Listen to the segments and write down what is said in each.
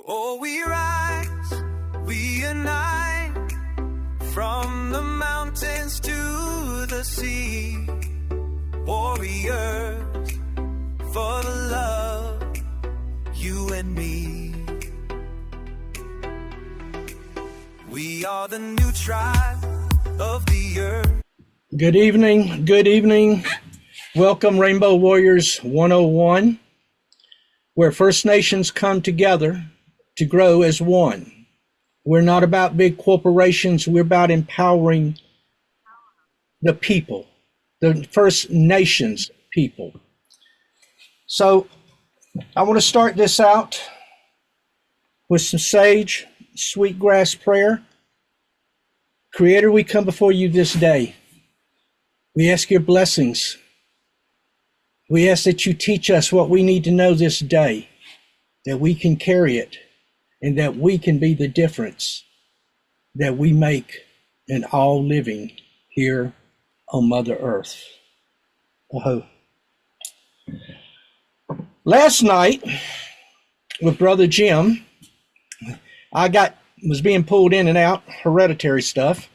Oh, we rise, we unite, from the mountains to the sea, warriors for the love, you and me. We are the new tribe of the earth. Good evening, good evening. Welcome Rainbow Warriors 101, where First Nations come together to grow as one. We're not about big corporations, we're about empowering the people, the First Nations people. So I want to start this out with some sage, sweetgrass prayer. Creator, we come before you this day. We ask your blessings. We ask that you teach us what we need to know this day, that we can carry it, and that we can be the difference that we make in all living here on Mother Earth. Last night with Brother Jim, was being pulled in and out, hereditary stuff,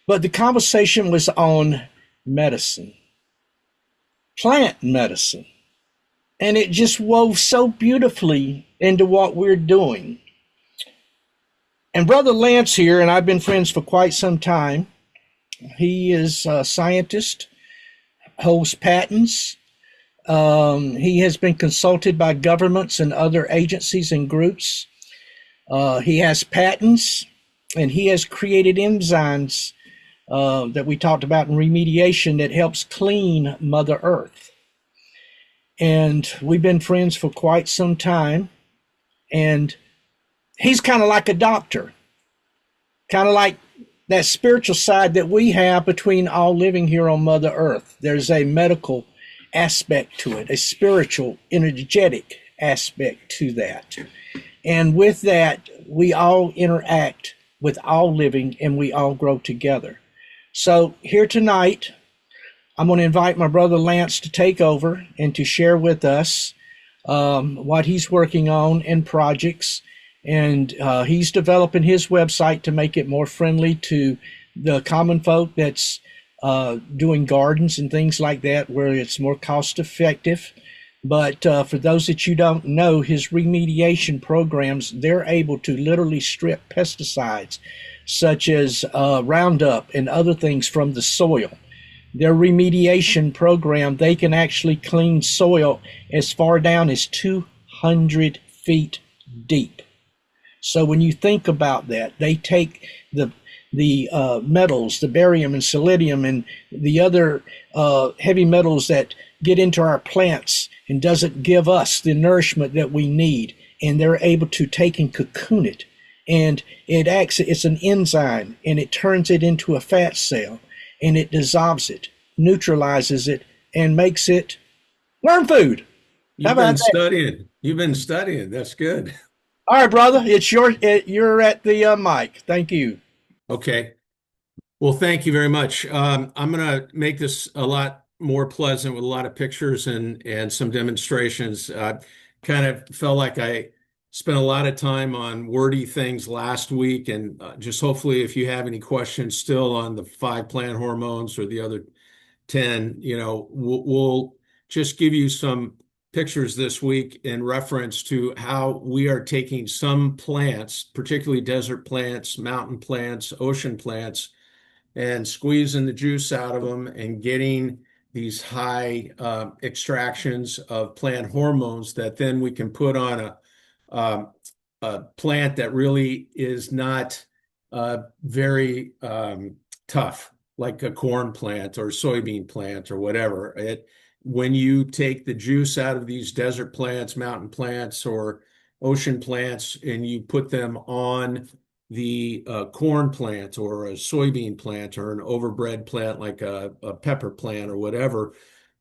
but the conversation was on medicine, plant medicine, and it just wove so beautifully into what we're doing. And Brother Lance here, and I've been friends for quite some time. He is a scientist, holds patents. He has been consulted by governments and other agencies and groups. He has patents, and he has created enzymes that we talked about in remediation that helps clean Mother Earth. And we've been friends for quite some time. And he's kind of like a doctor, kind of like that spiritual side that we have between all living here on Mother Earth. There's a medical aspect to it, a spiritual, energetic aspect to that. And with that, we all interact with all living and we all grow together. So here tonight, I'm going to invite my brother Lance to take over and to share with us what he's working on in projects. And he's developing his website to make it more friendly to the common folk that's doing gardens and things like that, where it's more cost effective. But for those that you don't know, his remediation programs, they're able to literally strip pesticides such as Roundup and other things from the soil. Their remediation program, they can actually clean soil as far down as 200 feet deep. So when you think about that, they take the metals, the barium and selenium and the other heavy metals that get into our plants and doesn't give us the nourishment that we need, and they're able to take and cocoon it. And it's an enzyme, and it turns it into a fat cell, and it dissolves it, neutralizes it, and makes it worm food. You've been studying. You've been studying. That's good. All right, brother, you're at the mic. Thank you. Okay. Well, thank you very much. I'm going to make this a lot more pleasant with a lot of pictures and some demonstrations. Kind of felt like I spent a lot of time on wordy things last week, and just hopefully if you have any questions still on the 5 plant hormones or the other 10, we'll just give you some pictures this week in reference to how we are taking some plants, particularly desert plants, mountain plants, ocean plants, and squeezing the juice out of them and getting these high extractions of plant hormones that then we can put on a plant that really is not very tough, like a corn plant or soybean plant or whatever. When you take the juice out of these desert plants, mountain plants, or ocean plants, and you put them on the corn plant or a soybean plant or an overbred plant like a pepper plant or whatever,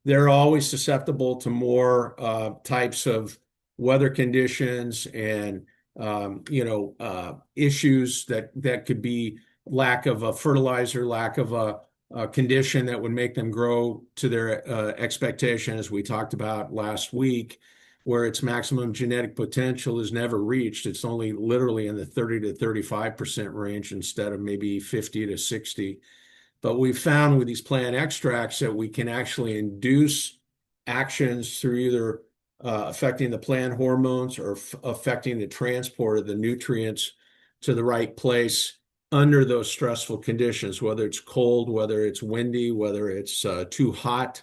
they're always susceptible to more types of weather conditions and issues that could be lack of a fertilizer, lack of a condition that would make them grow to their expectation, as we talked about last week. where its maximum genetic potential is never reached. It's only literally in the 30 to 35% range instead of maybe 50 to 60. But we found with these plant extracts that we can actually induce actions through either affecting the plant hormones or affecting the transport of the nutrients to the right place under those stressful conditions, whether it's cold, whether it's windy, whether it's too hot.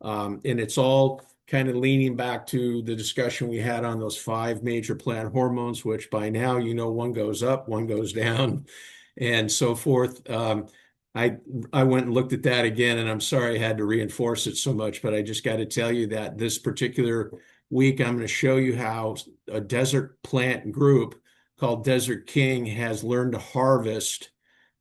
And it's all kind of leaning back to the discussion we had on those 5 major plant hormones, which by now, one goes up, one goes down, and so forth. I went and looked at that again, and I'm sorry I had to reinforce it so much, but I just got to tell you that this particular week, I'm going to show you how a desert plant group called Desert King has learned to harvest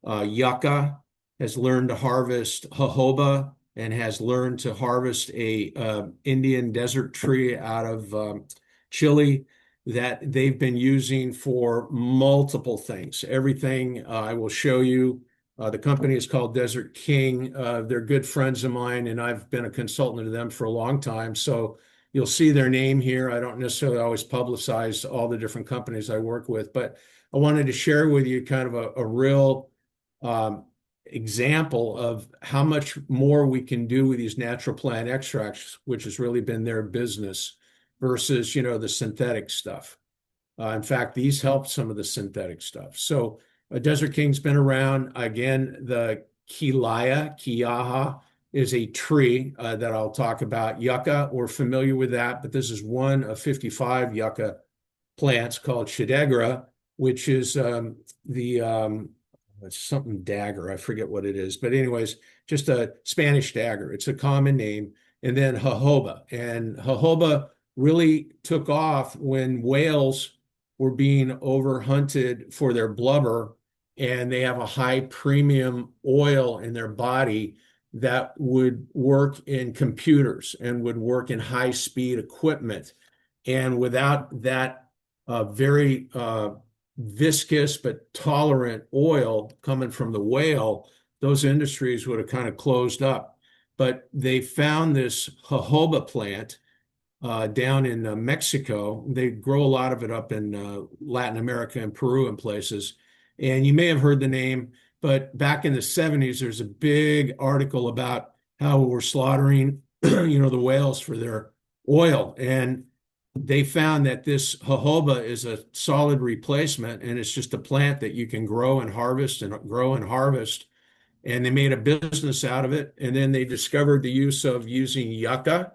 yucca, has learned to harvest jojoba, and has learned to harvest a Indian desert tree out of Chile that they've been using for multiple things. Everything I will show you. The company is called Desert King. They're good friends of mine, and I've been a consultant to them for a long time. So you'll see their name here. I don't necessarily always publicize all the different companies I work with, but I wanted to share with you kind of a real example of how much more we can do with these natural plant extracts, which has really been their business, versus, the synthetic stuff. In fact, these help some of the synthetic stuff. So Desert King's been around. Again, the Quillaja is a tree that I'll talk about. Yucca, we're familiar with that, but this is one of 55 yucca plants called Shedigra, which is it's something dagger. I forget what it is. But anyways, just a Spanish dagger. It's a common name. And then jojoba. And jojoba really took off when whales were being overhunted for their blubber, and they have a high premium oil in their body that would work in computers and would work in high-speed equipment. And without that very viscous but tolerant oil coming from the whale, those industries would have kind of closed up. But they found this jojoba plant down in Mexico. They grow a lot of it up in Latin America and Peru and places. And you may have heard the name, but back in the 70s, there's a big article about how we're slaughtering, the whales for their oil. And they found that this jojoba is a solid replacement, and it's just a plant that you can grow and harvest and grow and harvest. And they made a business out of it. And then they discovered the use of using yucca.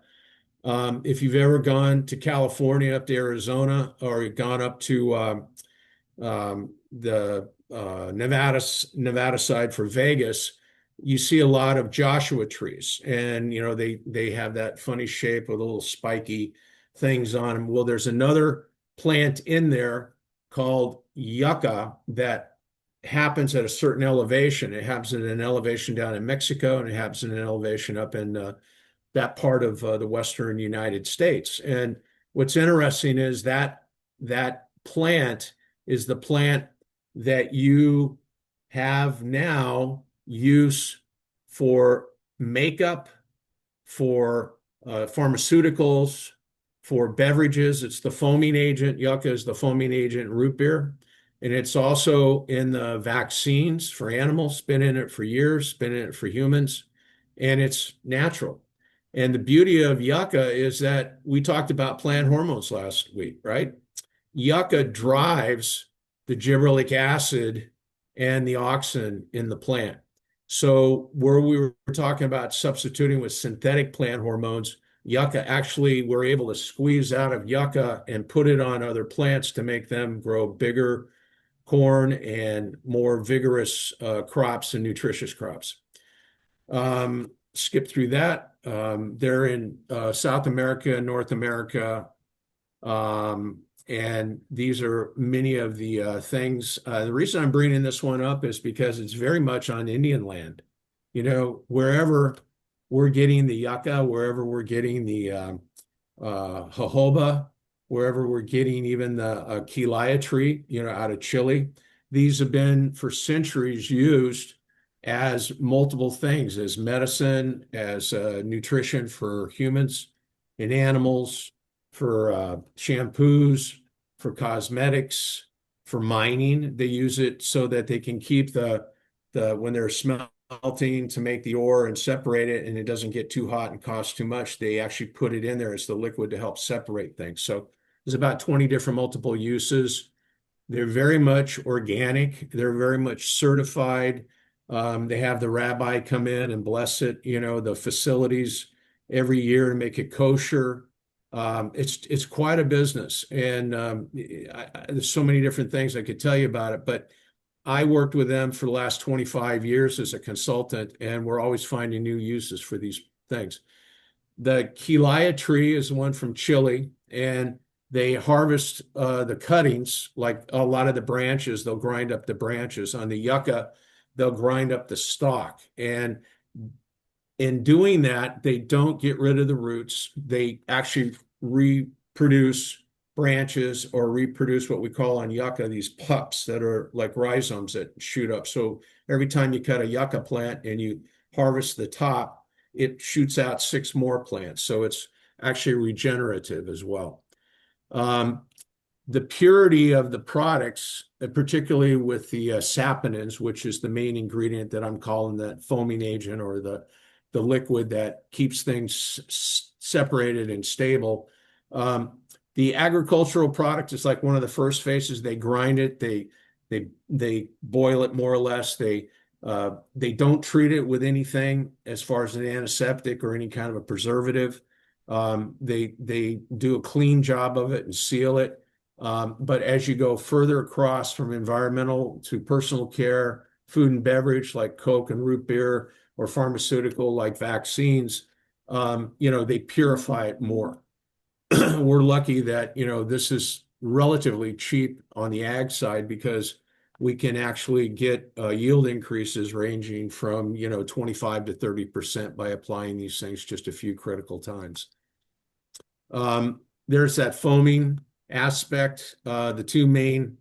If you've ever gone to California, up to Arizona, or gone up to the Nevada side for Vegas, you see a lot of Joshua trees, and they have that funny shape with little spiky things on them. Well, there's another plant in there called yucca that happens at a certain elevation. It happens at an elevation down in Mexico, and it happens at an elevation up in that part of the Western United States. And what's interesting is that plant is the plant that you have now use for makeup, for pharmaceuticals, for beverages. It's the foaming agent. Yucca is the foaming agent in root beer. And it's also in the vaccines for animals, been in it for years, been in it for humans, and it's natural. And the beauty of yucca is that we talked about plant hormones last week, right? Yucca drives the gibberellic acid and the auxin in the plant. So where we were talking about substituting with synthetic plant hormones, yucca actually, we're able to squeeze out of yucca and put it on other plants to make them grow bigger corn and more vigorous crops and nutritious crops. Skip through that. They're in South America, North America, and these are many of the things. The reason I'm bringing this one up is because it's very much on Indian land. Wherever we're getting the yucca, wherever we're getting the jojoba, wherever we're getting even the quillaya tree, out of Chile, these have been for centuries used as multiple things, as medicine, as nutrition for humans and animals, for shampoos, for cosmetics, for mining. They use it so that they can keep the when they're smelting to make the ore and separate it, and it doesn't get too hot and cost too much. They actually put it in there as the liquid to help separate things. So there's about 20 different multiple uses. They're very much organic. They're very much certified. They have the rabbi come in and bless it, the facilities every year to make it kosher. It's quite a business, and there's so many different things I could tell you about it. But I worked with them for the last 25 years as a consultant, and we're always finding new uses for these things. The Quilaya tree is one from Chile, and they harvest the cuttings, like a lot of the branches. They'll grind up the branches. On the yucca, they'll grind up the stalk. And in doing that, they don't get rid of the roots. They actually reproduce branches or reproduce what we call on yucca, these pups that are like rhizomes that shoot up. So every time you cut a yucca plant and you harvest the top, it shoots out 6 more plants. So it's actually regenerative as well. The purity of the products, particularly with the saponins, which is the main ingredient that I'm calling that foaming agent, or the liquid that keeps things separated and stable. The agricultural product is like one of the first phases. They grind it, they boil it more or less. They don't treat it with anything as far as an antiseptic or any kind of a preservative. They do a clean job of it and seal it. But as you go further across from environmental to personal care, food and beverage like Coke and root beer, or pharmaceutical like vaccines, they purify it more. We're lucky that, this is relatively cheap on the ag side, because we can actually get yield increases ranging from, 25 to 30% by applying these things just a few critical times. There's that foaming aspect. The 2 main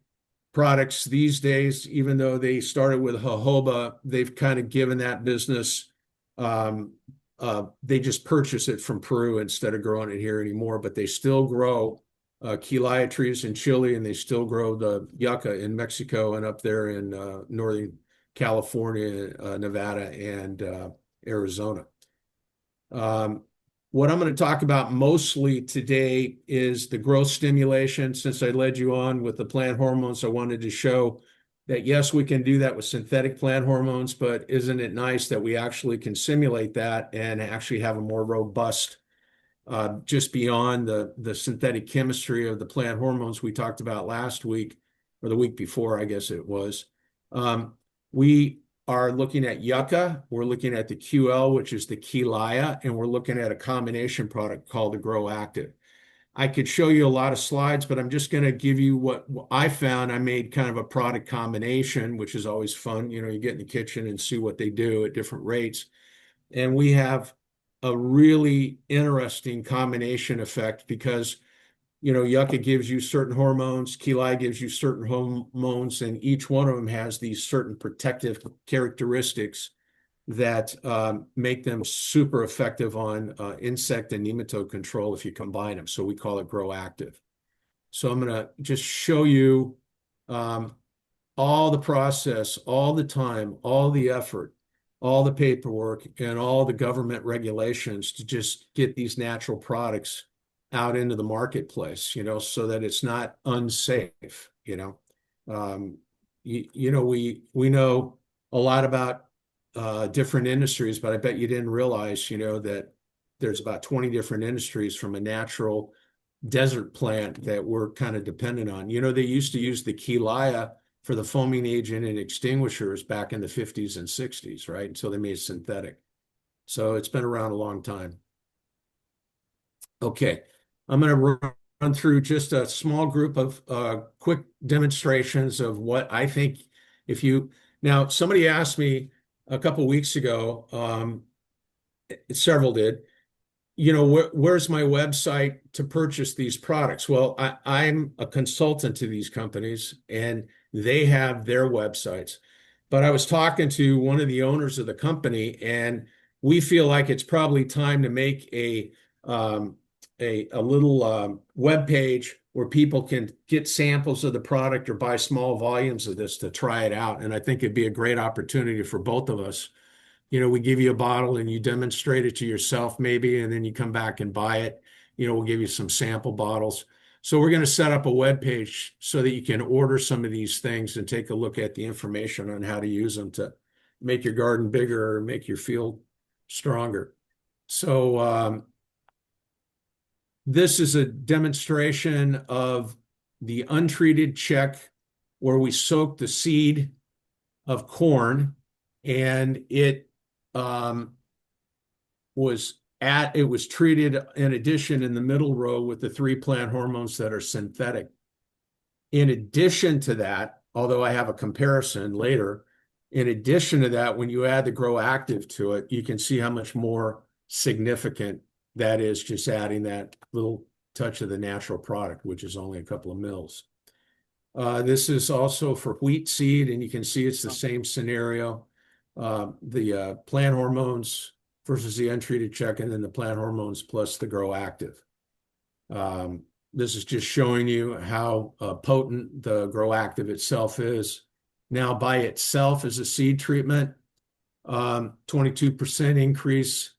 products these days, even though they started with jojoba, they've kind of given that business. They just purchase it from Peru instead of growing it here anymore, but they still grow Quilaya trees in Chile, and they still grow the yucca in Mexico and up there in Northern California, Nevada, and Arizona. What I'm going to talk about mostly today is the growth stimulation. Since I led you on with the plant hormones, I wanted to show that, yes, we can do that with synthetic plant hormones, but isn't it nice that we actually can simulate that and actually have a more robust, just beyond the synthetic chemistry of the plant hormones we talked about last week, or the week before, I guess it was. We are looking at yucca, we're looking at the QL, which is the Quilaya, and we're looking at a combination product called the Grow Active. I could show you a lot of slides, but I'm just going to give you what I found. I made kind of a product combination, which is always fun. You get in the kitchen and see what they do at different rates. And we have a really interesting combination effect, because yucca gives you certain hormones, Quilaya gives you certain hormones, and each one of them has these certain protective characteristics that make them super effective on insect and nematode control if you combine them. So we call it Grow Active. So I'm going to just show you all the process, all the time, all the effort, all the paperwork, and all the government regulations to just get these natural products out into the marketplace, so that it's not unsafe. We know a lot about different industries, but I bet you didn't realize, that there's about 20 different industries from a natural desert plant that we're kind of dependent on. They used to use the Quilaya for the foaming agent and extinguishers back in the 50s and 60s, right? Until they made it synthetic. So it's been around a long time. Okay, I'm going to run through just a small group of quick demonstrations of what I think. Now, somebody asked me a couple of weeks ago, several did, where's my website to purchase these products? Well, I'm a consultant to these companies, and they have their websites. But I was talking to one of the owners of the company, and we feel like it's probably time to make a a little web page where people can get samples of the product or buy small volumes of this to try it out. And I think it'd be a great opportunity for both of us. We give you a bottle and you demonstrate it to yourself maybe, and then you come back and buy it. We'll give you some sample bottles. So we're going to set up a web page so that you can order some of these things and take a look at the information on how to use them to make your garden bigger or make your field stronger. So this is a demonstration of the untreated check where we soak the seed of corn, and it was treated in addition in the middle row with the 3 plant hormones that are synthetic. In addition to that, although I have a comparison later, in addition to that, when you add the Grow Active to it, you can see how much more significant that is, just adding that little touch of the natural product, which is only a couple of mils. This is also for wheat seed, and you can see it's the same scenario. The plant hormones versus the untreated check, and then the plant hormones plus the Grow Active. This is just showing you how potent the Grow Active itself is. Now, by itself as a seed treatment, 22% increase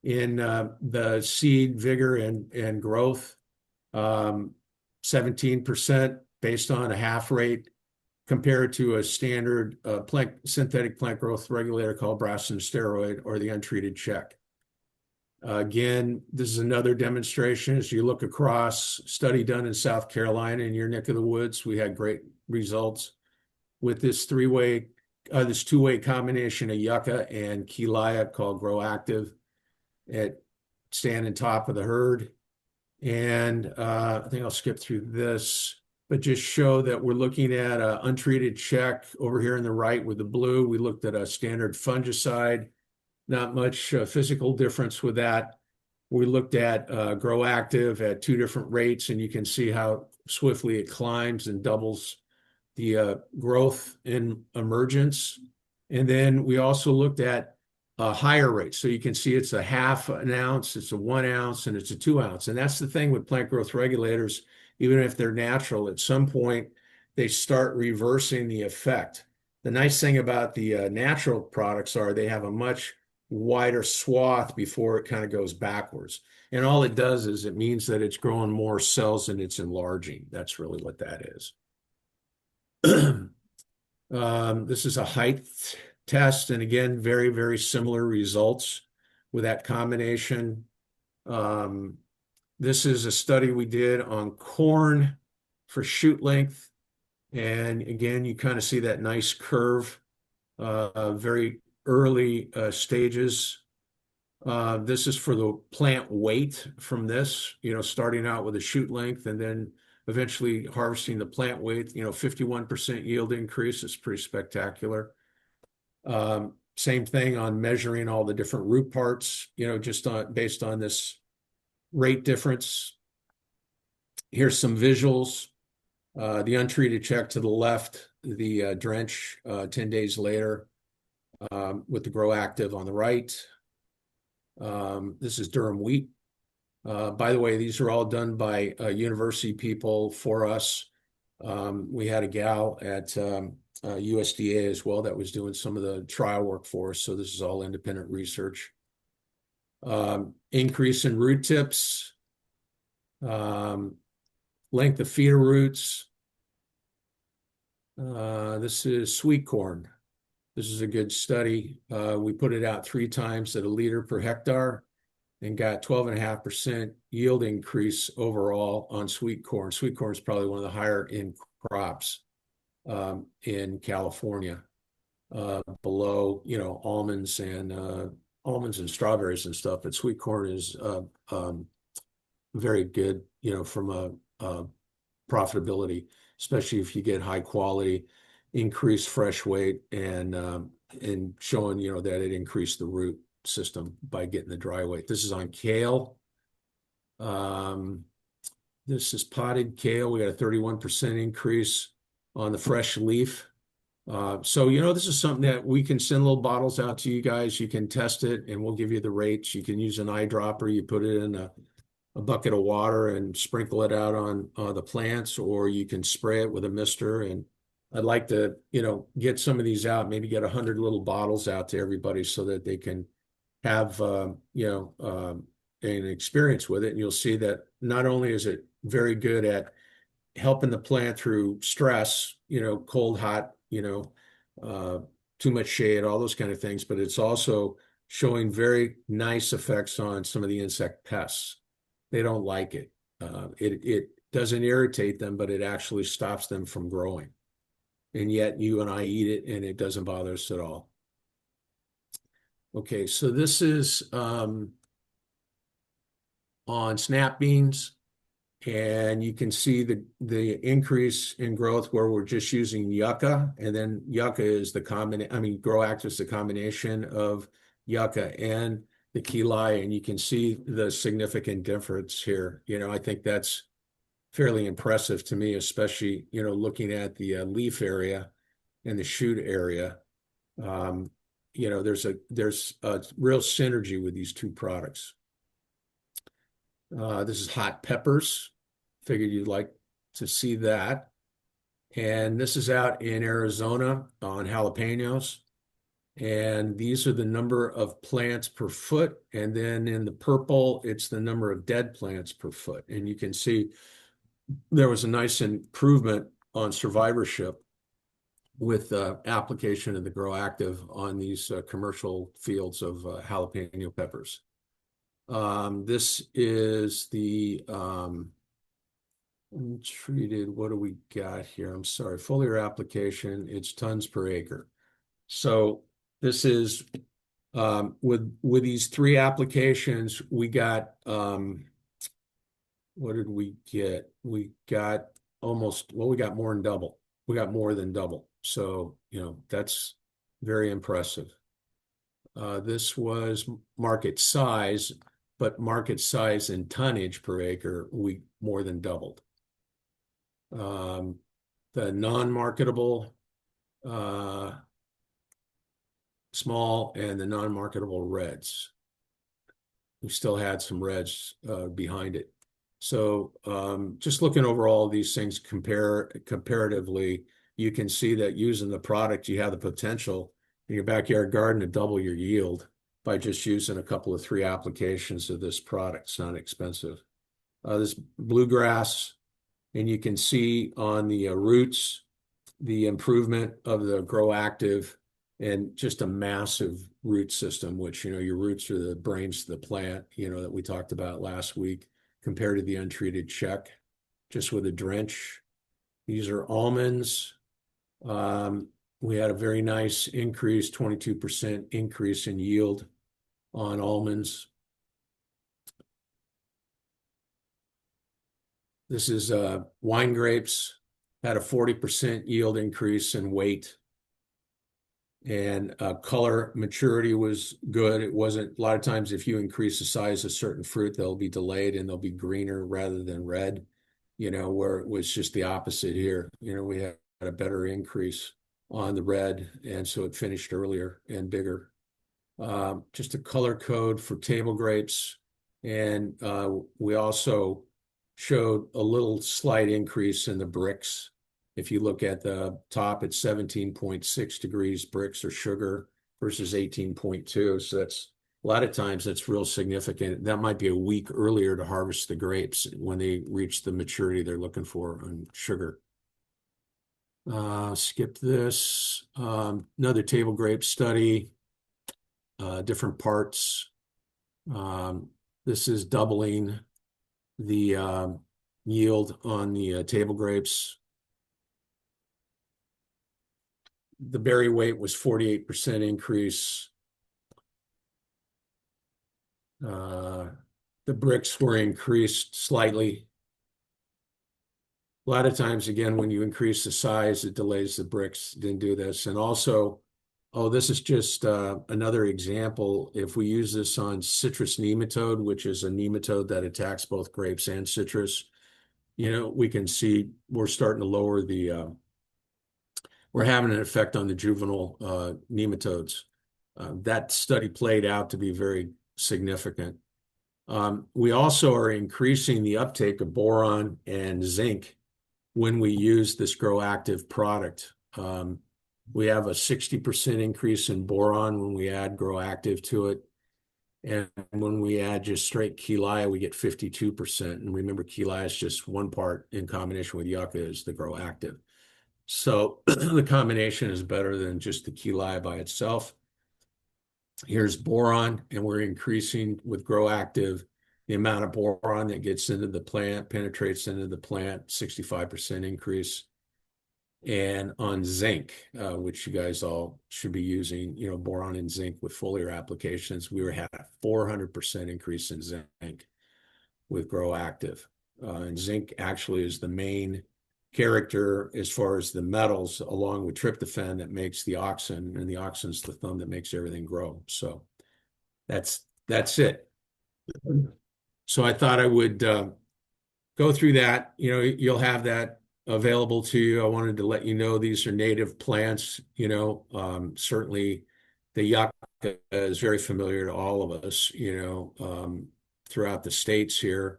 in the seed vigor and growth, 17% based on a half rate compared to a standard synthetic plant growth regulator called Brassin steroid or the untreated check. Again, this is another demonstration. As you look across, study done in South Carolina in your neck of the woods, we had great results with this two-way combination of yucca and Kelia called Grow Active at standing top of the herd. And I think I'll skip through this, but just show that we're looking at an untreated check over here on the right with the blue. We looked at a standard fungicide, not much physical difference with that. We looked at Grow Active at 2 different rates, and you can see how swiftly it climbs and doubles the growth and emergence. And then we also looked at a higher rate. So you can see it's a half an ounce, it's a 1 ounce, and it's a 2 ounce. And that's the thing with plant growth regulators, even if they're natural, at some point they start reversing the effect. The nice thing about the natural products are they have a much wider swath before it kind of goes backwards. And all it does is it means that it's growing more cells and it's enlarging. That's really what that is. This is a height test, and again, very, very similar results with that combination. This is a study we did on corn for shoot length, and again, you kind of see that nice curve, very early stages. This is for the plant weight from this, starting out with a shoot length and then eventually harvesting the plant weight, 51% yield increase. It's pretty spectacular. Same thing on measuring all the different root parts, just based on this rate difference. Here's some visuals. The untreated check to the left, the drench 10 days later with the Grow Active on the right. This is durum wheat. By the way, these are all done by university people for us. We had a gal at USDA as well that was doing some of the trial work for us. So this is all independent research. Increase in root tips, length of feeder roots. This is sweet corn. This is a good study. We put it out 3 times at 1 liter per hectare and got 12.5% yield increase overall on sweet corn. Sweet corn is probably one of the higher in crops in California, below almonds and strawberries and stuff. But sweet corn is very good, from a profitability, especially if you get high quality, increased fresh weight, and showing that it increased the root system by getting the dry weight. This is on kale. This is potted kale. We got a 31% increase on the fresh leaf. So this is something that we can send little bottles out to you guys. You can test it and we'll give you the rates. You can use an eyedropper. You put it in a bucket of water and sprinkle it out on the plants, or you can spray it with a mister. And I'd like to, get some of these out, maybe get 100 little bottles out to everybody so that they can have, an experience with it. And you'll see that not only is it very good at helping the plant through stress, cold, hot, too much shade, all those kind of things, but it's also showing very nice effects on some of the insect pests. They don't like it. It doesn't irritate them, but it actually stops them from growing. And yet you and I eat it and it doesn't bother us at all. Okay, so this is on snap beans, and you can see the increase in growth where we're just using yucca, and then yucca is GrowActive is the combination of yucca and the Kilai, and you can see the significant difference here. I think that's fairly impressive to me, especially, looking at the leaf area and the shoot area. There's a real synergy with these two products. This is hot peppers. Figured you'd like to see that. And this is out in Arizona on jalapenos. And these are the number of plants per foot. And then in the purple, it's the number of dead plants per foot. And you can see there was a nice improvement on survivorship with application of the GrowActive on these commercial fields of jalapeno peppers. This is the untreated, what do we got here? I'm sorry, foliar application, it's tons per acre. So this is with these 3 applications, we got what did we get? We got we got more than double. We got more than double. So, that's very impressive. This was market size, but market size and tonnage per acre, we more than doubled. The non-marketable small and the non-marketable reds. We still had some reds behind it. So just looking over all these things comparatively, you can see that using the product, you have the potential in your backyard garden to double your yield by just using a couple of 3 applications of this product. It's not expensive. This bluegrass, and you can see on the roots, the improvement of the GrowActive and just a massive root system, which, your roots are the brains of the plant, that we talked about last week, compared to the untreated check, just with a drench. These are almonds. We had a very nice increase, 22% increase in yield on almonds. This is wine grapes, had a 40% yield increase in weight. And color maturity was good. It wasn't, a lot of times if you increase the size of certain fruit, they'll be delayed and they'll be greener rather than red, where it was just the opposite here. We had a better increase on the red, and so it finished earlier and bigger. Just a color code for table grapes. And we also showed a little slight increase in the Brix. If you look at the top, it's 17.6 degrees Brix or sugar versus 18.2. So that's a lot of times that's real significant. That might be a week earlier to harvest the grapes when they reach the maturity they're looking for on sugar. Skip this. Another table grape study, different parts. This is doubling the yield on the table grapes. The berry weight was 48% increase. The Brix were increased slightly. A lot of times, again, when you increase the size, it delays the Brix. Didn't do this. And also, this is just another example. If we use this on citrus nematode, which is a nematode that attacks both grapes and citrus, we can see we're starting to lower the we're having an effect on the juvenile nematodes. That study played out to be very significant. We also are increasing the uptake of boron and zinc when we use this GrowActive product. We have a 60% increase in boron when we add GrowActive to it. And when we add just straight Kilaya, we get 52%. And remember, Kilaya is just one part in combination with Yucca is the GrowActive. So the combination is better than just the Kilaya by itself. Here's boron, and we're increasing with GrowActive the amount of boron that gets into the plant, penetrates into the plant, 65% increase. And on zinc, which you guys all should be using, boron and zinc with foliar applications, we had a 400% increase in zinc with GrowActive. And zinc actually is the main character as far as the metals, along with tryptophan, that makes the auxin, and the auxin's the thumb that makes everything grow. So that's it. So I thought I would go through that. You'll have that available to you. I wanted to let you know these are native plants. Certainly the yucca is very familiar to all of us, throughout the states here.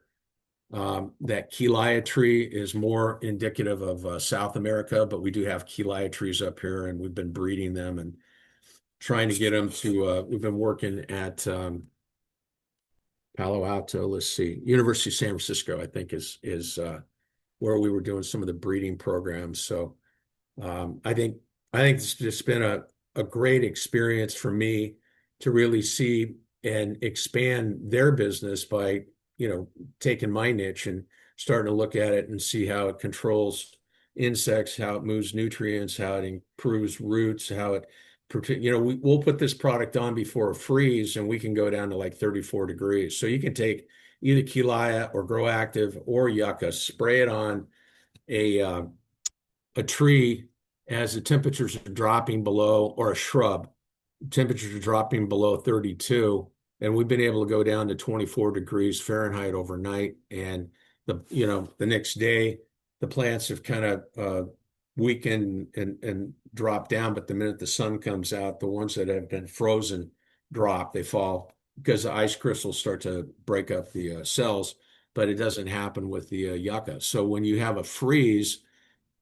That Kilaya tree is more indicative of South America, but we do have Kilaya trees up here, and we've been breeding them and trying to get them to, we've been working at Palo Alto, let's see, University of San Francisco, I think is where we were doing some of the breeding programs. So I think it's just been a great experience for me to really see and expand their business by, taking my niche and starting to look at it and see how it controls insects, how it moves nutrients, how it improves roots, how it, we'll put this product on before a freeze and we can go down to like 34 degrees. So you can take either Kilaya or GrowActive or Yucca, spray it on a tree as the temperatures are dropping below, or a shrub, temperatures are dropping below 32. And we've been able to go down to 24 degrees Fahrenheit overnight. And the next day, the plants have kind of weakened and dropped down. But the minute the sun comes out, the ones that have been frozen drop, they fall, because the ice crystals start to break up the cells, but it doesn't happen with the yucca. So when you have a freeze,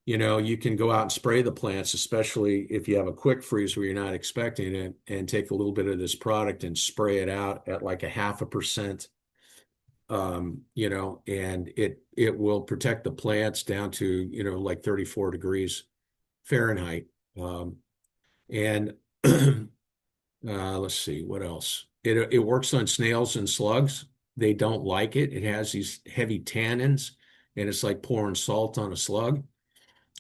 you can go out and spray the plants, especially if you have a quick freeze where you're not expecting it, and take a little bit of this product and spray it out at like 0.5%, and it will protect the plants down to, like 34 degrees Fahrenheit. And let's see, what else? It works on snails and slugs. They don't like it. It has these heavy tannins, and it's like pouring salt on a slug.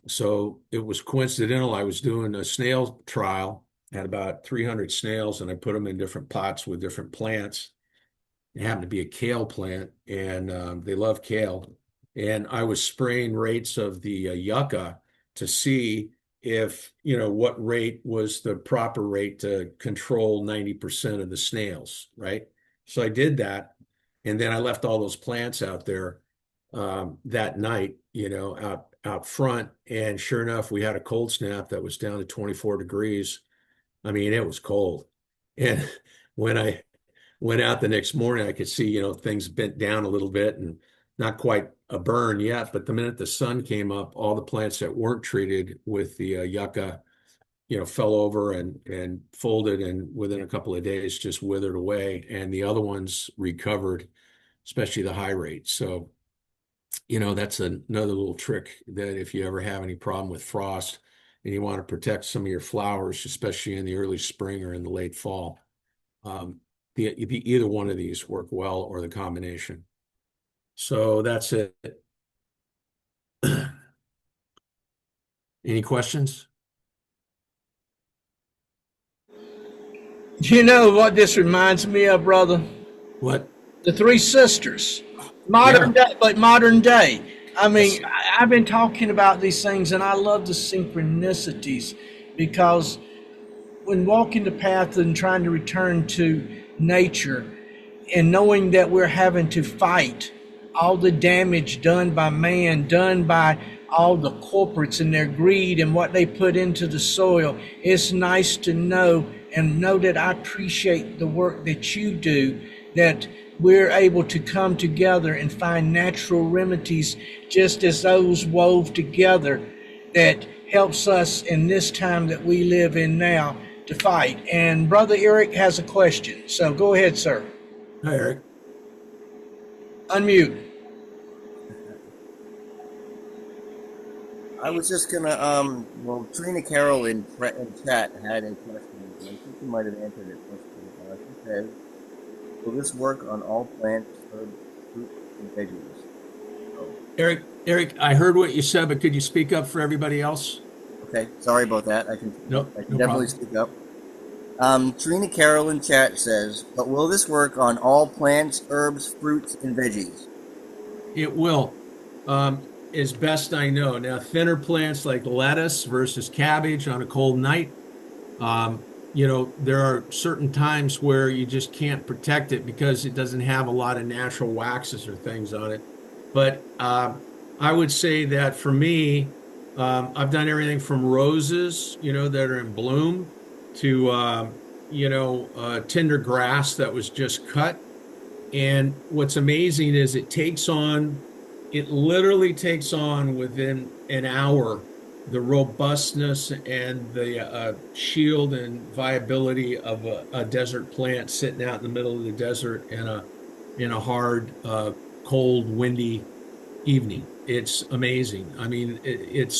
So it was coincidental. I was doing a snail trial, had about 300 snails, and I put them in different pots with different plants. It happened to be a kale plant, and they love kale. And I was spraying rates of the yucca to see if, what rate was the proper rate to control 90% of the snails, right? So I did that. And then I left all those plants out there that night, out front. And sure enough, we had a cold snap that was down to 24 degrees. I mean, it was cold. And when I went out the next morning, I could see, things bent down a little bit and not quite a burn yet. But the minute the sun came up, all the plants that weren't treated with the yucca, fell over and folded, and within a couple of days just withered away. And the other ones recovered, especially the high rate. So, that's another little trick, that if you ever have any problem with frost and you want to protect some of your flowers, especially in the early spring or in the late fall, either one of these work well, or the combination. So that's it. Any questions? You know what this reminds me of, brother? What? The Three Sisters. Modern day, but modern day. I mean, I've been talking about these things, and I love the synchronicities, because when walking the path and trying to return to nature, and knowing that we're having to fight all the damage done by man, done by all the corporates and their greed and what they put into the soil, it's nice to know that I appreciate the work that you do, that we're able to come together and find natural remedies just as those wove together that helps us in this time that we live in now to fight. And Brother Eric has a question. So go ahead, sir. Hi, Eric. Unmute. I was just gonna, well, Trina Carroll in chat had a question. I think you might have answered it. She says, will this work on all plants, herbs, fruits, and veggies? So, Eric, I heard what you said, but could you speak up for everybody else? okay, sorry about that. I can Nope, no definitely problem. speak up. Trina Carroll in chat says, but will this work on all plants, herbs, fruits, and veggies? It will, as best I know. Now, thinner plants like lettuce versus cabbage on a cold night, there are certain times where you just can't protect it because it doesn't have a lot of natural waxes or things on it. But I would say that for me, I've done everything from roses, that are in bloom to, tender grass that was just cut. And what's amazing is it literally takes on within an hour the robustness and the shield and viability of a desert plant sitting out in the middle of the desert in a hard, cold, windy evening. It's amazing. I mean, it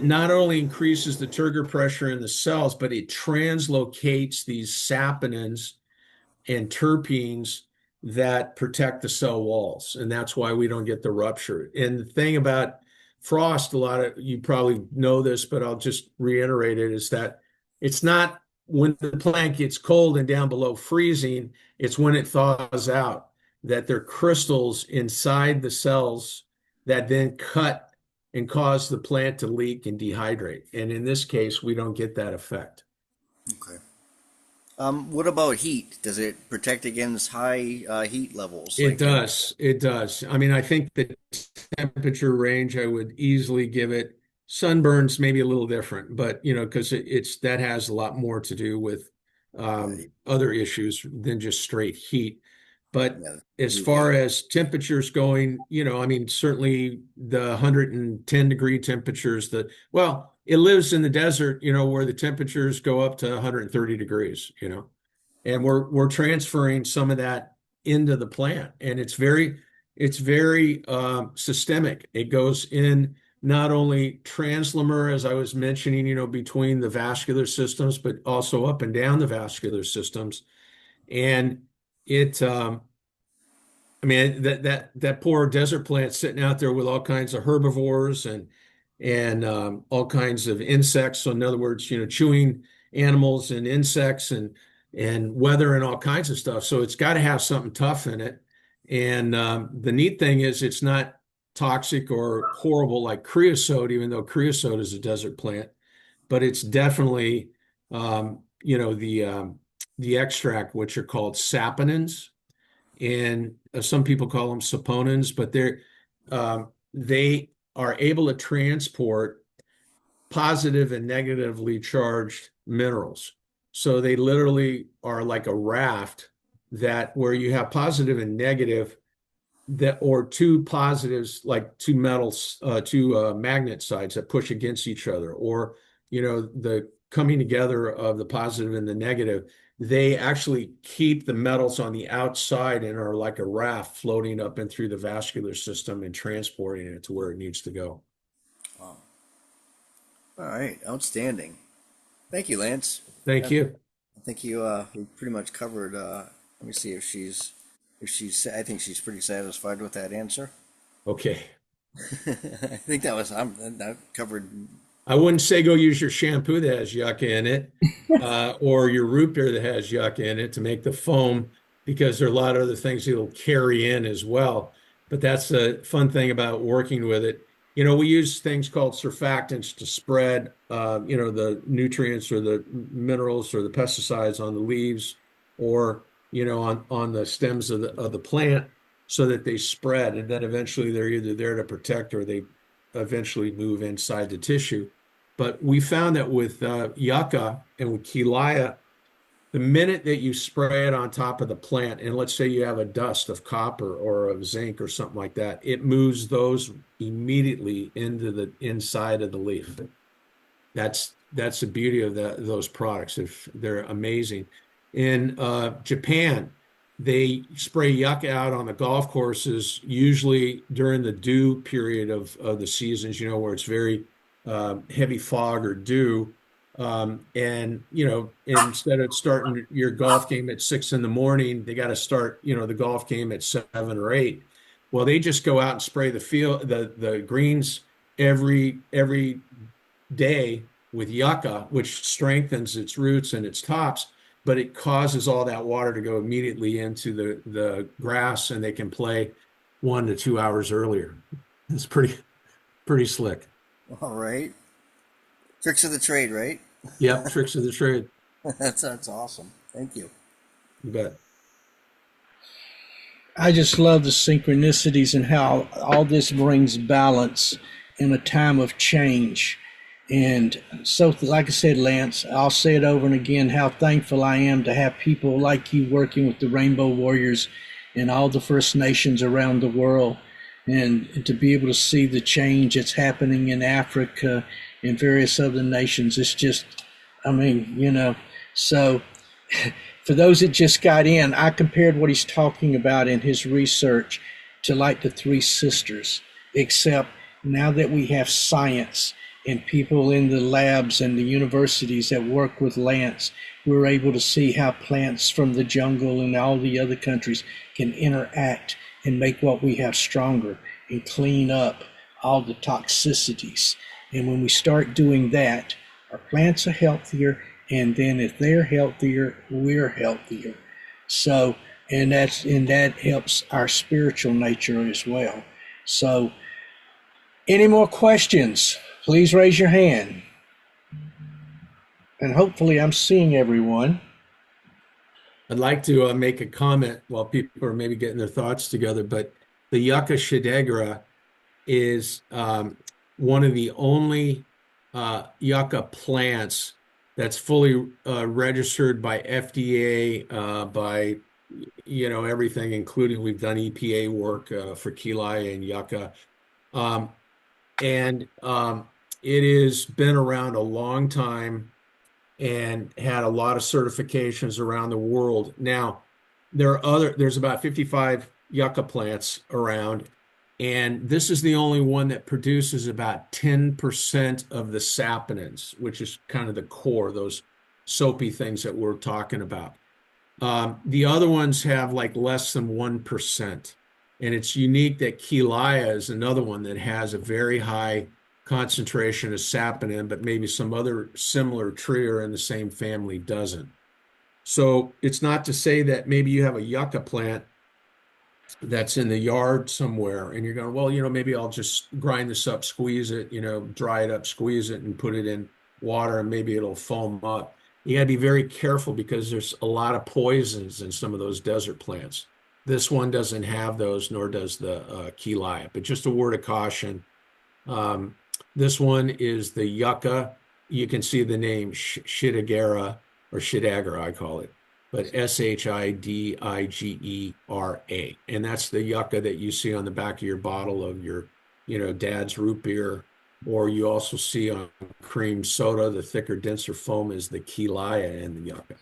not only increases the turgor pressure in the cells, but it translocates these saponins and terpenes that protect the cell walls. And that's why we don't get the rupture. And the thing about frost, a lot of you probably know this, but I'll just reiterate it, is that it's not when the plant gets cold and down below freezing, it's when it thaws out that there are crystals inside the cells that then cut and cause the plant to leak and dehydrate. And in this case, we don't get that effect. Okay. What about heat? Does it protect against high heat levels? It does. It does. I mean, I think the temperature range, I would easily give it. Sunburns maybe a little different, but because that has a lot more to do with other issues than just straight heat. But as far as temperatures going, I mean, certainly the 110 degree temperatures it lives in the desert, where the temperatures go up to 130 degrees, and we're transferring some of that into the plant, and it's very systemic. It goes in not only translunar, as I was mentioning, between the vascular systems, but also up and down the vascular systems. And I mean, that poor desert plant sitting out there with all kinds of herbivores and all kinds of insects. So in other words, chewing animals and insects and weather and all kinds of stuff. So it's got to have something tough in it. And the neat thing is it's not toxic or horrible like creosote, even though creosote is a desert plant, but it's definitely, the extract, which are called saponins. And some people call them saponins, but they are able to transport positive and negatively charged minerals. So they literally are like a raft where you have positive and negative or two positives, like two metals, two magnet sides that push against each other, or the coming together of the positive and the negative. They actually keep the metals on the outside and are like a raft floating up and through the vascular system and transporting it to where it needs to go. Wow. All right. Outstanding. Thank you, Lance. Thank you. I think you pretty much covered. Let me see if she's, I think she's pretty satisfied with that answer. Okay. I think that covered. I wouldn't say go use your shampoo that has yucca in it, or your root beer that has yucca in it to make the foam, because there are a lot of other things it'll carry in as well. But that's the fun thing about working with it. We use things called surfactants to spread, the nutrients or the minerals or the pesticides on the leaves, or on the stems of the plant, so that they spread, and then eventually they're either there to protect or they eventually move inside the tissue. But we found that with yucca and with Kilaya, the minute that you spray it on top of the plant, and let's say you have a dust of copper or of zinc or something like that, it moves those immediately into the inside of the leaf. That's the beauty of those products. They're amazing. In Japan, they spray yucca out on the golf courses, usually during the dew period of the seasons, where it's very heavy fog or dew. And, instead of starting your golf game at 6 a.m, they got to start, the golf game at 7 or 8. Well, they just go out and spray the greens every day with yucca, which strengthens its roots and its tops, but it causes all that water to go immediately into the grass, and they can play 1 to 2 hours earlier. It's pretty slick. All right. Tricks of the trade, right? Yep, tricks of the trade. That's awesome. Thank you. You bet. I just love the synchronicities and how all this brings balance in a time of change. And so, like I said, Lance, I'll say it over and again, how thankful I am to have people like you working with the Rainbow Warriors and all the First Nations around the world, and to be able to see the change that's happening in Africa and various other nations. It's just, so for those that just got in, I compared what he's talking about in his research to like the Three Sisters, except now that we have science and people in the labs and the universities that work with Lance, we're able to see how plants from the jungle and all the other countries can interact and make what we have stronger and clean up all the toxicities. And when we start doing that, our plants are healthier, and then if they're healthier, we're healthier. So, and that helps our spiritual nature as well. So, any more questions? Please raise your hand. And hopefully I'm seeing everyone. I'd like to make a comment while people are maybe getting their thoughts together, but the Yucca shedegera is one of the only yucca plants that's fully registered by FDA, by everything, including we've done EPA work for key laya and yucca. And it has been around a long time and had a lot of certifications around the world. Now, there's about 55 yucca plants around, and this is the only one that produces about 10% of the saponins, which is kind of the core, those soapy things that we're talking about. The other ones have like less than 1%. And it's unique that key laya is another one that has a very high concentration of saponin, but maybe some other similar tree or in the same family doesn't. So it's not to say that maybe you have a yucca plant that's in the yard somewhere and you're going, well, maybe I'll just grind this up, squeeze it, dry it up, squeeze it and put it in water and maybe it'll foam up. You got to be very careful because there's a lot of poisons in some of those desert plants. This one doesn't have those, nor does the key laya, but just a word of caution. This one is the yucca. You can see the name shedegera, or shedagera, I call it, but Shidegera. And that's the yucca that you see on the back of your bottle of your, dad's root beer, or you also see on cream soda, the thicker, denser foam is the key laya and the yucca.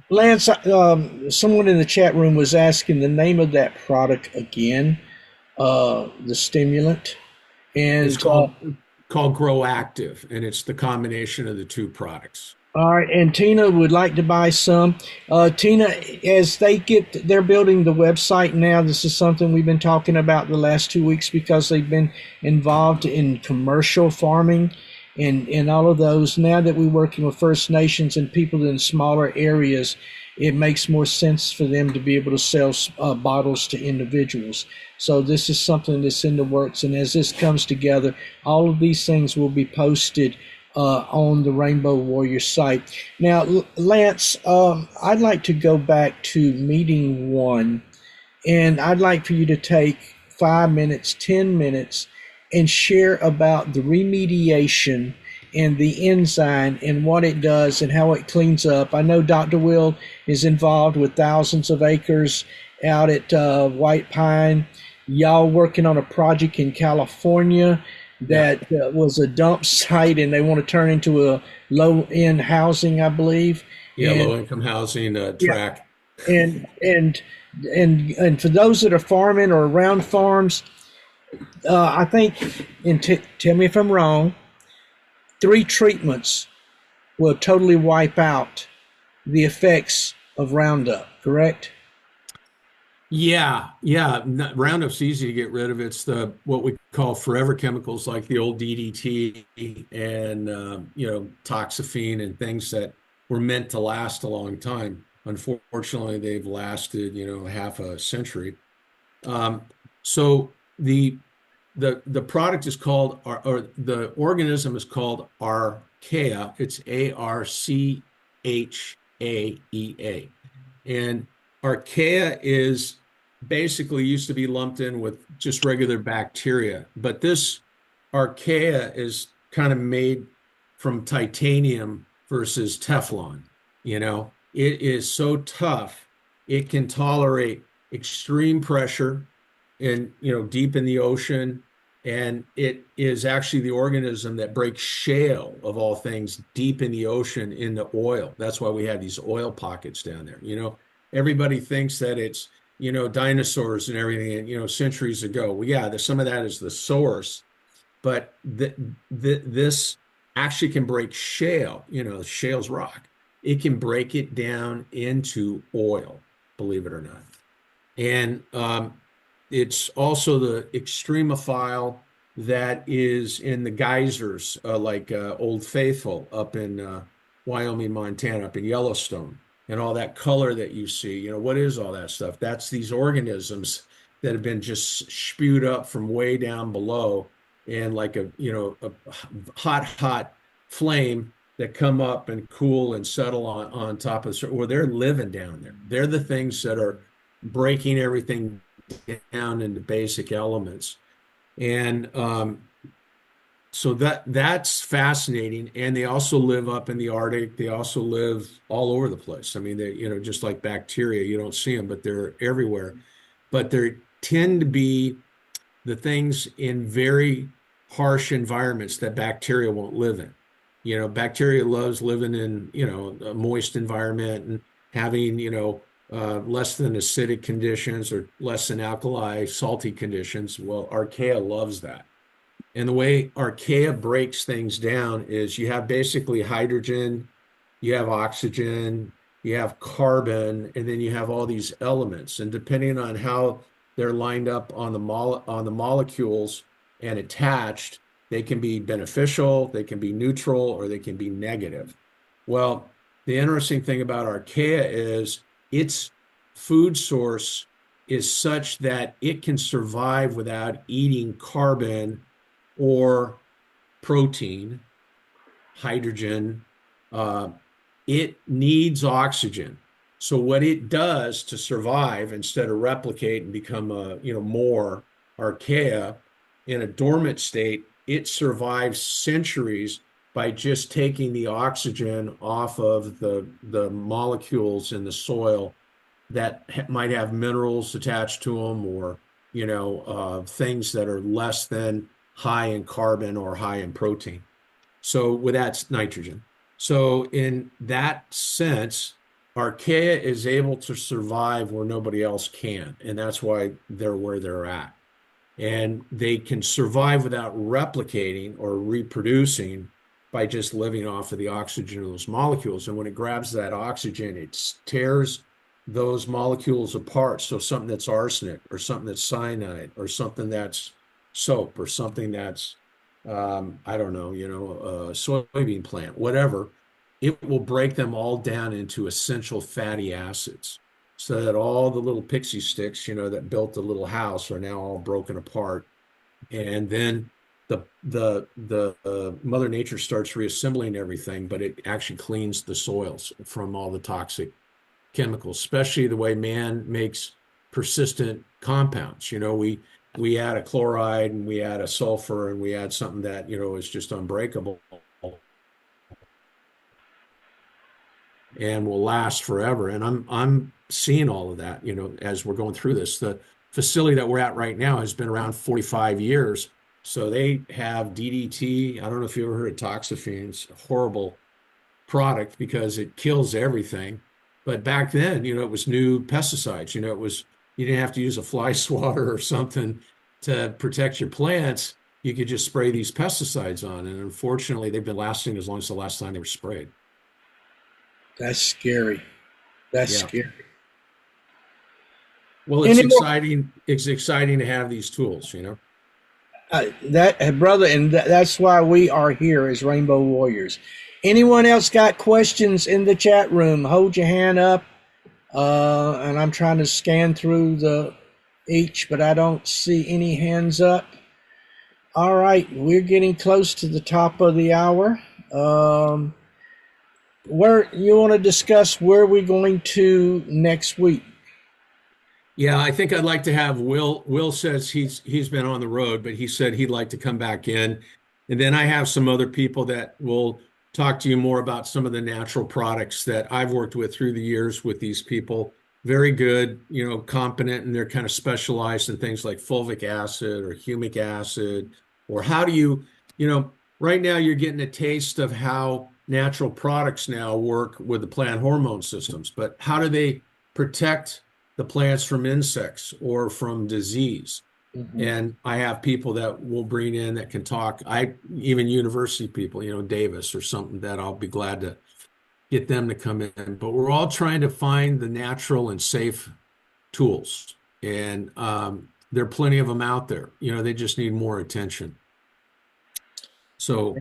Lance, someone in the chat room was asking the name of that product again, the stimulant. And it's called Grow Active, and it's the combination of the two products. All right, and Tina would like to buy some. Tina, as they're building the website now. This is something we've been talking about the last 2 weeks because they've been involved in commercial farming and all of those. Now that we're working with First Nations and people in smaller areas, it makes more sense for them to be able to sell bottles to individuals. So this is something that's in the works, and as this comes together, all of these things will be posted on the Rainbow Warrior site. Now, Lance, I'd like to go back to meeting 1, and I'd like for you to take 5 minutes, 10 minutes, and share about the remediation and the enzyme and what it does and how it cleans up. I know Dr. Will is involved with thousands of acres out at White Pine. Y'all working on a project in California that was a dump site, and they want to turn into a low-end housing, I believe. Yeah, And- low-income housing track. and for those that are farming or around farms, I think, and tell me if I'm wrong, 3 treatments will totally wipe out the effects of Roundup, correct? Yeah. Roundup's easy to get rid of. It's what we call forever chemicals like the old DDT and toxaphene and things that were meant to last a long time. Unfortunately, they've lasted, half a century. So the product is called, or the organism is called Archaea. It's Archaea. And Archaea is basically used to be lumped in with just regular bacteria, but this Archaea is kind of made from titanium versus Teflon. It is so tough, it can tolerate extreme pressure in, deep in the ocean. And it is actually the organism that breaks shale, of all things, deep in the ocean into oil. That's why we have these oil pockets down there. Everybody thinks that it's, dinosaurs and everything, centuries ago. Well, yeah, some of that is the source, but this actually can break shale, shale's rock. It can break it down into oil, believe it or not. And it's also the extremophile that is in the geysers, like Old Faithful up in Wyoming, Montana, up in Yellowstone, and all that color that you see. What is all that stuff? That's these organisms that have been just spewed up from way down below, and like a hot flame that come up and cool and settle on top of, or they're living down there. They're the things that are breaking everything down into basic elements. And so that's fascinating. And they also live up in the Arctic. They also live all over the place. I mean, they, just like bacteria, you don't see them, but they're everywhere. But they tend to be the things in very harsh environments that bacteria won't live in. Bacteria loves living in, a moist environment and having, less than acidic conditions or less than alkali, salty conditions. Well, Archaea loves that. And the way Archaea breaks things down is you have basically hydrogen, you have oxygen, you have carbon, and then you have all these elements. And depending on how they're lined up on the molecules and attached, they can be beneficial, they can be neutral, or they can be negative. Well, the interesting thing about Archaea is its food source is such that it can survive without eating carbon or protein, hydrogen. It needs oxygen. So what it does to survive, instead of replicate and become more Archaea in a dormant state, it survives centuries by just taking the oxygen off of the molecules in the soil that might have minerals attached to them, or things that are less than high in carbon or high in protein. So that's nitrogen. So in that sense, Archaea is able to survive where nobody else can, and that's why they're where they're at. And they can survive without replicating or reproducing by just living off of the oxygen of those molecules. And when it grabs that oxygen, it tears those molecules apart. So something that's arsenic, or something that's cyanide, or something that's soap, or something that's, I don't know, a soybean plant, whatever, it will break them all down into essential fatty acids, so that all the little pixie sticks, that built the little house are now all broken apart. And then the Mother Nature starts reassembling everything, but it actually cleans the soils from all the toxic chemicals, especially the way man makes persistent compounds. We add a chloride and we add a sulfur and we add something that, is just unbreakable. and will last forever. And I'm seeing all of that, as we're going through this. The facility that we're at right now has been around 45 years. So they have DDT. I don't know if you ever heard of toxaphene. It's a horrible product because it kills everything. But back then, it was new pesticides. You didn't have to use a fly swatter or something to protect your plants. You could just spray these pesticides on. And unfortunately, they've been lasting as long as the last time they were sprayed. That's scary. That's Yeah. scary. Well, it's Any more- exciting. It's exciting to have these tools, Brother, and that's why we are here as Rainbow Warriors. Anyone else got questions in the chat room? Hold your hand up. And I'm trying to scan through each, but I don't see any hands up. All right, we're getting close to the top of the hour. Where you want to discuss where we're going to next week? Yeah, I think I'd like to have Will. Will says he's been on the road, but he said he'd like to come back in. And then I have some other people that will talk to you more about some of the natural products that I've worked with through the years with these people. Very good, competent, and they're kind of specialized in things like fulvic acid or humic acid, or how do you, right now you're getting a taste of how natural products now work with the plant hormone systems, but how do they protect the plants from insects or from disease? Mm-hmm. And I have people that we'll bring in that can talk. Even university people, Davis or something, that I'll be glad to get them to come in. But we're all trying to find the natural and safe tools. And there are plenty of them out there. They just need more attention. So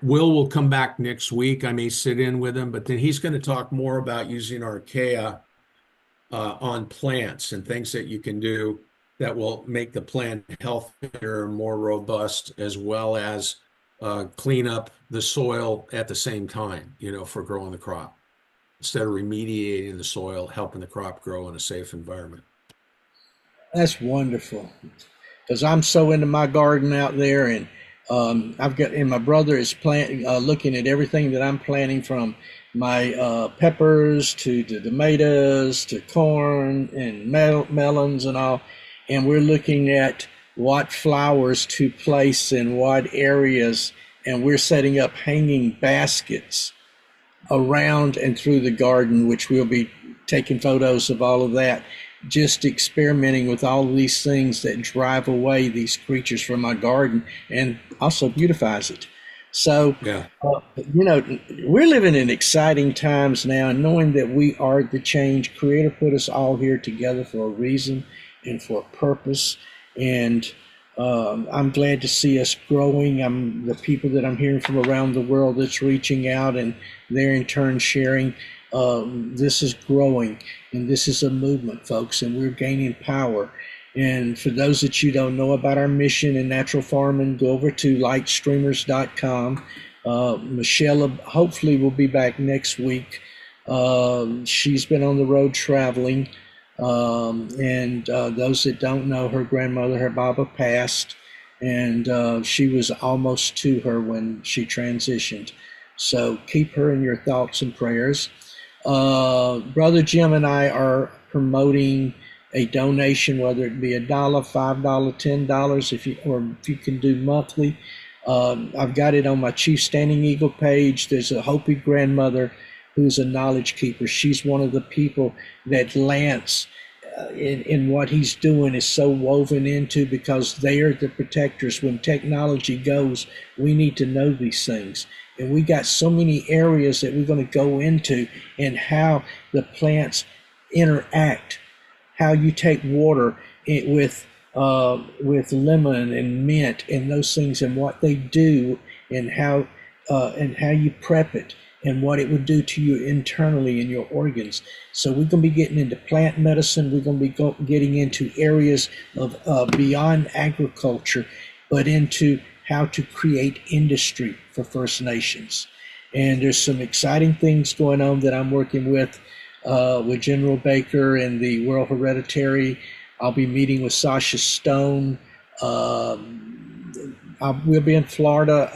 Will come back next week. I may sit in with him, but then he's going to talk more about using Archaea on plants and things that you can do that will make the plant healthier and more robust, as well as clean up the soil at the same time, for growing the crop. Instead of remediating the soil, helping the crop grow in a safe environment. That's wonderful, because I'm so into my garden out there, and my brother is looking at everything that I'm planting, from my peppers to the tomatoes to corn and melons and all. And we're looking at what flowers to place in what areas, and we're setting up hanging baskets around and through the garden, which we'll be taking photos of all of that, just experimenting with all of these things that drive away these creatures from my garden and also beautifies it. So, Yeah. We're living in exciting times now, and knowing that we are the change. Creator put us all here together for a reason and for a purpose. And I'm glad to see us growing. The people that I'm hearing from around the world that's reaching out, and they're in turn sharing. This is growing, and this is a movement, folks, and we're gaining power. And for those that you don't know about our mission in natural farming, go over to lightstreamers.com. Michelle hopefully will be back next week. She's been on the road traveling. And those that don't know, her grandmother, her Baba, passed, and she was almost to her when she transitioned. So keep her in your thoughts and prayers. Brother Jim and I are promoting a donation, whether it be $1, $5, $10, if you can do monthly. I've got it on my Chief Standing Eagle page. There's a Hopi grandmother who's a knowledge keeper. She's one of the people that Lance, in what he's doing, is so woven into, because they are the protectors. When technology goes, we need to know these things. And we got so many areas that we're going to go into, and how the plants interact, how you take water with lemon and mint and those things, and what they do, and how you prep it, and what it would do to you internally in your organs. So we're going to be getting into plant medicine. We're going to be getting into areas of beyond agriculture, but into how to create industry for First Nations. And there's some exciting things going on that I'm working with General Baker and the World Hereditary. I'll be meeting with Sasha Stone. We'll be in Florida.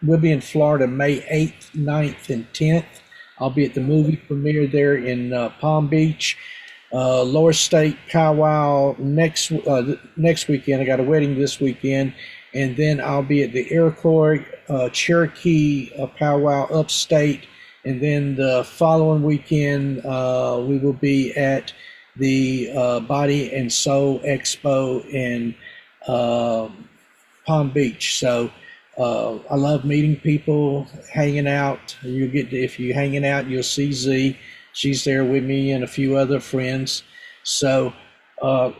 We'll be in Florida May 8th, 9th, and 10th. I'll be at the movie premiere there in Palm Beach. Lower State powwow next weekend. I got a wedding this weekend, and then I'll be at the Iroquois Cherokee powwow upstate, and then the following weekend we will be at the Body and Soul Expo in Palm Beach. So I love meeting people, hanging out. If you're hanging out, you'll see Z. She's there with me and a few other friends. So I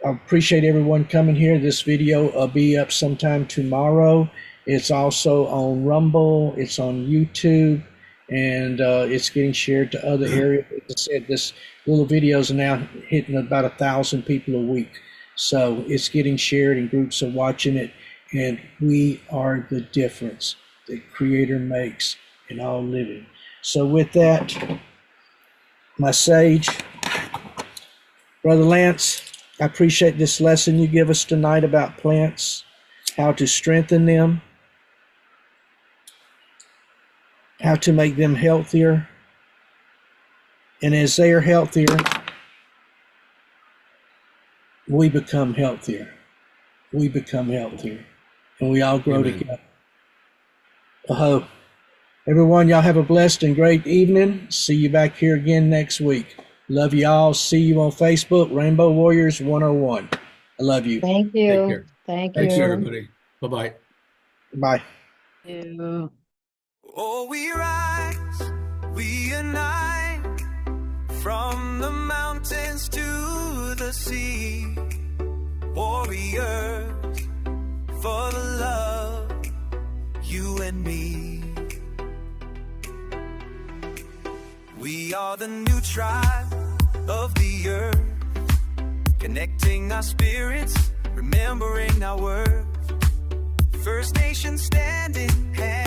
appreciate everyone coming here. This video will be up sometime tomorrow. It's also on Rumble. It's on YouTube. And it's getting shared to other areas. As I said, this little videos are now hitting about 1,000 people a week. So it's getting shared and groups are watching it. And we are the difference that Creator makes in all living. So with that, my sage, Brother Lance, I appreciate this lesson you give us tonight about plants, how to strengthen them, how to make them healthier. And as they are healthier, we become healthier. We become healthier. And we all grow together. Everyone, y'all have a blessed and great evening. See you back here again next week. Love y'all. See you on Facebook, Rainbow Warriors 101. I love you. Thank Take you. care. Thank you. Thanks, everybody. Bye-bye. Bye. Thank you. Oh, we rise, we unite, from the mountains to the sea, warriors for the love, you and me. We are the new tribe of the earth, connecting our spirits, remembering our worth. First Nation standing hand